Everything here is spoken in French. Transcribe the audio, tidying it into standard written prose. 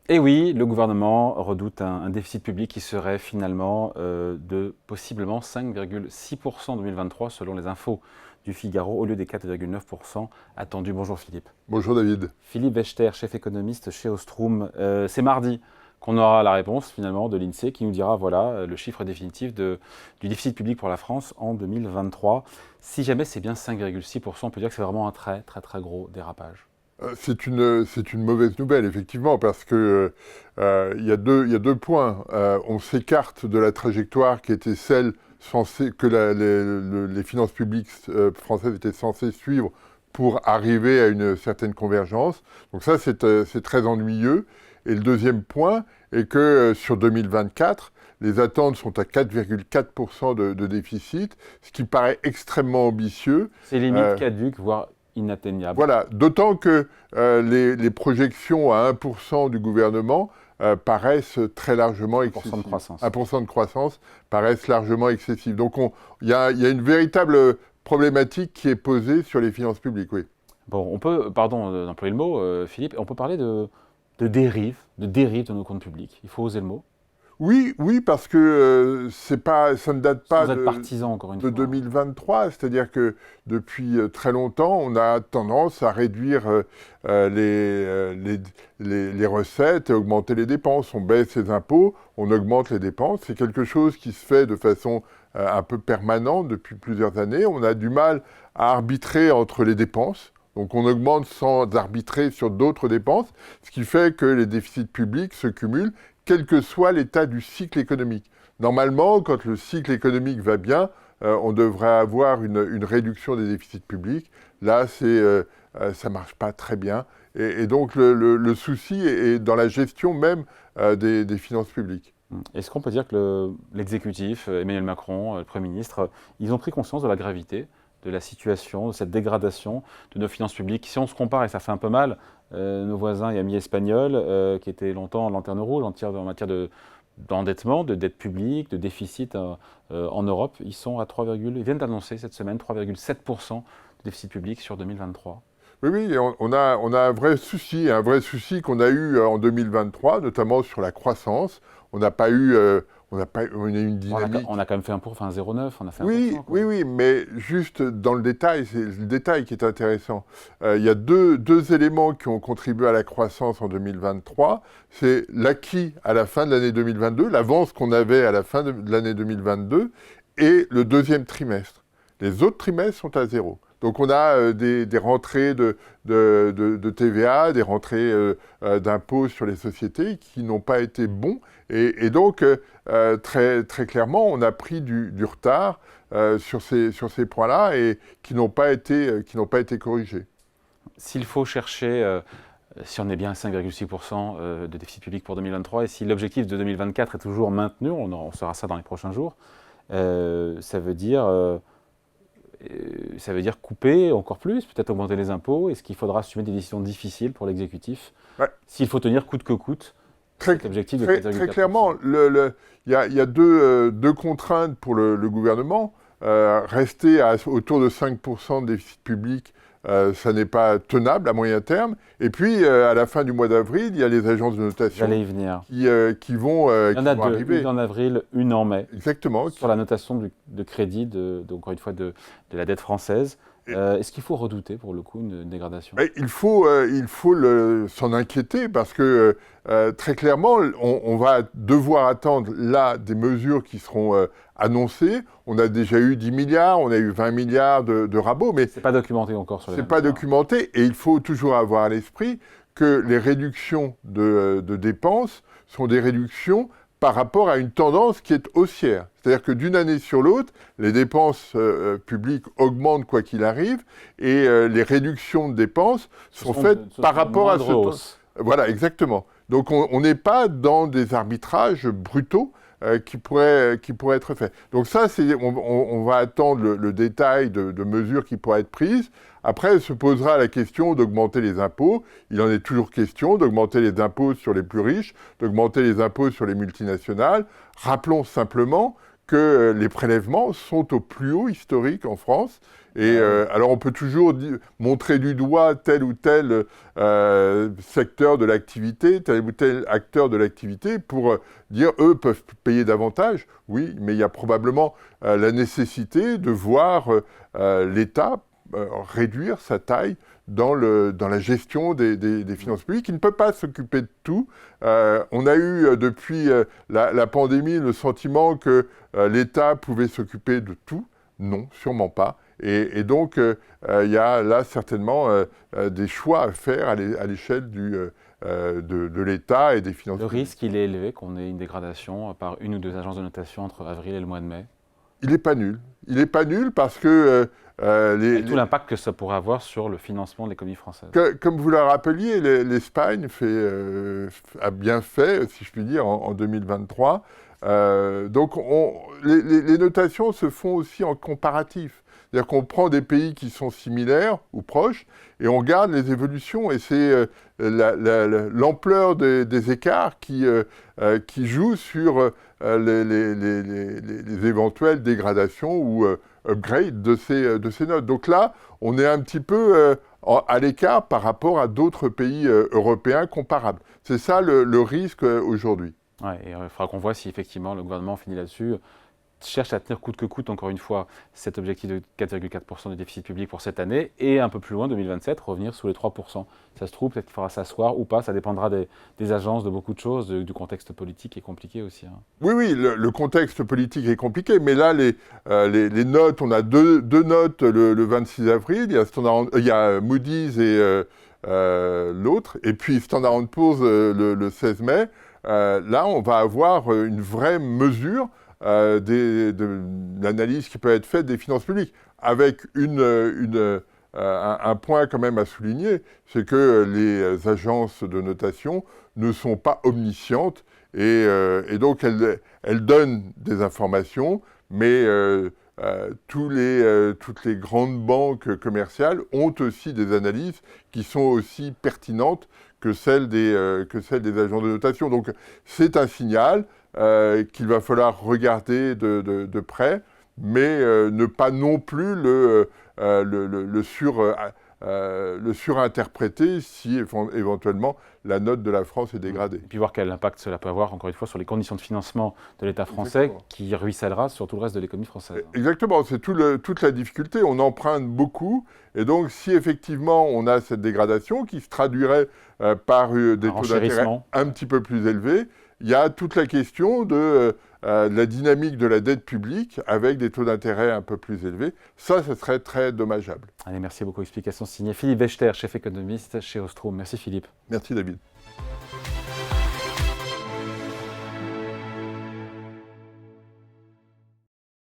Et oui, le gouvernement redoute un déficit public qui serait finalement de possiblement 5,6% en 2023 selon les infos du Figaro au lieu des 4,9% attendus. Bonjour Philippe. Bonjour David. Philippe Wechter, chef économiste chez Ostrom. C'est mardi qu'on aura la réponse finalement de l'INSEE qui nous dira voilà le chiffre définitif du déficit public pour la France en 2023. Si jamais c'est bien 5,6%, on peut dire que c'est vraiment un très très très gros dérapage. C'est une mauvaise nouvelle, effectivement, parce que il y a deux points. On s'écarte de la trajectoire qui était celle que les finances publiques françaises étaient censées suivre pour arriver à une certaine convergence. Donc ça, c'est très ennuyeux. Et le deuxième point est que sur 2024, les attentes sont à 4,4% de déficit, ce qui paraît extrêmement ambitieux. C'est limite caduque, voire inatteignable. Voilà, d'autant que les projections à 1% du gouvernement paraissent très largement excessives. 1% de croissance. 1% de croissance paraissent largement excessives. Donc il y a une véritable problématique qui est posée sur les finances publiques, oui. Bon, on peut, pardon d'employer le mot, Philippe, on peut parler de dérive de nos comptes publics. Il faut oser le mot. Oui, parce que ça ne date pas Sans être partisan, encore une de fois. 2023, c'est-à-dire que depuis très longtemps, on a tendance à réduire les recettes et augmenter les dépenses. On baisse les impôts, on augmente les dépenses. C'est quelque chose qui se fait de façon un peu permanente depuis plusieurs années. On a du mal à arbitrer entre les dépenses. Donc on augmente sans arbitrer sur d'autres dépenses, ce qui fait que les déficits publics se cumulent, quel que soit l'état du cycle économique. Normalement, quand le cycle économique va bien, on devrait avoir une réduction des déficits publics. Là, ça ne marche pas très bien. Et donc le souci est dans la gestion même des finances publiques. Est-ce qu'on peut dire que l'exécutif, Emmanuel Macron, le Premier ministre, ils ont pris conscience de la gravité de la situation, de cette dégradation de nos finances publiques? Si on se compare, et ça fait un peu mal, nos voisins et amis espagnols, qui étaient longtemps en lanterne rouge en matière d'endettement, de dette publique, de déficit en Europe, ils sont à ils viennent d'annoncer cette semaine 3,7% de déficit public sur 2023. Oui, on a un vrai souci qu'on a eu en 2023, notamment sur la croissance. On n'a pas eu, on a eu une dynamique. On a quand même fait 0,9, on a fait 1%. Oui, mais juste dans le détail, c'est le détail qui est intéressant. Il y a deux éléments qui ont contribué à la croissance en 2023. C'est l'acquis à la fin de l'année 2022, l'avance qu'on avait à la fin de l'année 2022, et le deuxième trimestre. Les autres trimestres sont à zéro. Donc on a des rentrées de TVA, des rentrées d'impôts sur les sociétés qui n'ont pas été bons. Et donc, très, très clairement, on a pris du retard sur ces points-là et qui n'ont pas été corrigés. S'il faut chercher, si on est bien à 5,6% de déficit public pour 2023, et si l'objectif de 2024 est toujours maintenu, on saura ça dans les prochains jours, ça veut dire couper encore plus, peut-être augmenter les impôts. Est-ce qu'il faudra assumer des décisions difficiles pour l'exécutif, s'il faut tenir coûte que coûte cet objectif de 4,4%? Très clairement, il y a deux contraintes pour le gouvernement. Rester autour de 5% de déficit public, ça n'est pas tenable à moyen terme. Et puis, à la fin du mois d'avril, il y a les agences de notation qui vont arriver. Une en avril, une en mai. Exactement. Sur la notation de crédit, encore une fois, de la dette française. Est-ce qu'il faut redouter, pour le coup, une dégradation? Il faut s'en inquiéter parce que, très clairement, on va devoir attendre là des mesures qui seront annoncées. On a déjà eu 10 milliards, on a eu 20 milliards de rabots, mais c'est pas documenté encore sur les c'est pas documenté, et il faut toujours avoir à l'esprit que les réductions de dépenses sont des réductions par rapport à une tendance qui est haussière. C'est-à-dire que d'une année sur l'autre, les dépenses publiques augmentent quoi qu'il arrive, et les réductions de dépenses sont faites par rapport à ce hausse. Voilà, exactement. Donc on n'est pas dans des arbitrages brutaux qui pourraient être faits. Donc ça, on va attendre le détail de mesures qui pourraient être prises. Après, se posera la question d'augmenter les impôts. Il en est toujours question d'augmenter les impôts sur les plus riches, d'augmenter les impôts sur les multinationales. Rappelons simplement que les prélèvements sont au plus haut historique en France. Et alors on peut toujours montrer du doigt tel ou tel secteur de l'activité, tel ou tel acteur de l'activité pour dire eux peuvent payer davantage. Oui, mais il y a probablement la nécessité de voir l'État réduire sa taille dans la gestion des finances publiques. Il ne peut pas s'occuper de tout. On a eu depuis la pandémie le sentiment que l'État pouvait s'occuper de tout. Non, sûrement pas. Et donc, il y a là certainement des choix à faire à l'échelle de l'État et des finances publiques. Le risque, il est élevé qu'on ait une dégradation par une ou deux agences de notation entre avril et le mois de mai. Il n'est pas nul. Il n'est pas nul parce que... et tout l'impact que ça pourrait avoir sur le financement de l'économie française. Comme vous le rappeliez, l'Espagne a bien fait, si je puis dire, en 2023. Donc, les notations se font aussi en comparatif. C'est-à-dire qu'on prend des pays qui sont similaires ou proches et on regarde les évolutions. Et c'est l'ampleur des écarts qui joue sur les éventuelles dégradations ou upgrades de ces notes. Donc là, on est un petit peu à l'écart par rapport à d'autres pays européens comparables. C'est ça le risque aujourd'hui. Ouais, et il faudra qu'on voit si effectivement le gouvernement finit là-dessus, cherche à tenir coûte que coûte, encore une fois, cet objectif de 4,4% de déficit public pour cette année, et un peu plus loin, 2027, revenir sous les 3%. Ça se trouve, peut-être qu'il faudra s'asseoir ou pas, ça dépendra des agences, de beaucoup de choses, du contexte politique qui est compliqué aussi. Hein. Oui, le contexte politique est compliqué, mais là, les notes, on a deux notes le 26 avril, il y a Moody's et l'autre, et puis Standard & Poor's le 16 mai. Là, on va avoir une vraie mesure de l'analyse qui peut être faite des finances publiques, avec un point quand même à souligner, c'est que les agences de notation ne sont pas omniscientes, et donc elles donnent des informations, mais toutes les grandes banques commerciales ont aussi des analyses qui sont aussi pertinentes que celles des agences de notation. Donc c'est un signal qu'il va falloir regarder de près, mais ne pas non plus le surinterpréter si éventuellement la note de la France est dégradée. Et puis voir quel impact cela peut avoir, encore une fois, sur les conditions de financement de l'État français. Exactement. Qui ruissellera sur tout le reste de l'économie française. Exactement, c'est toute la difficulté. On emprunte beaucoup, et donc si effectivement on a cette dégradation qui se traduirait par des taux d'intérêt un petit peu plus élevés, il y a toute la question de la dynamique de la dette publique avec des taux d'intérêt un peu plus élevés. Ça serait très dommageable. Allez, merci beaucoup. Explication signée Philippe Wechter, chef économiste chez Ostrom. Merci Philippe. Merci David.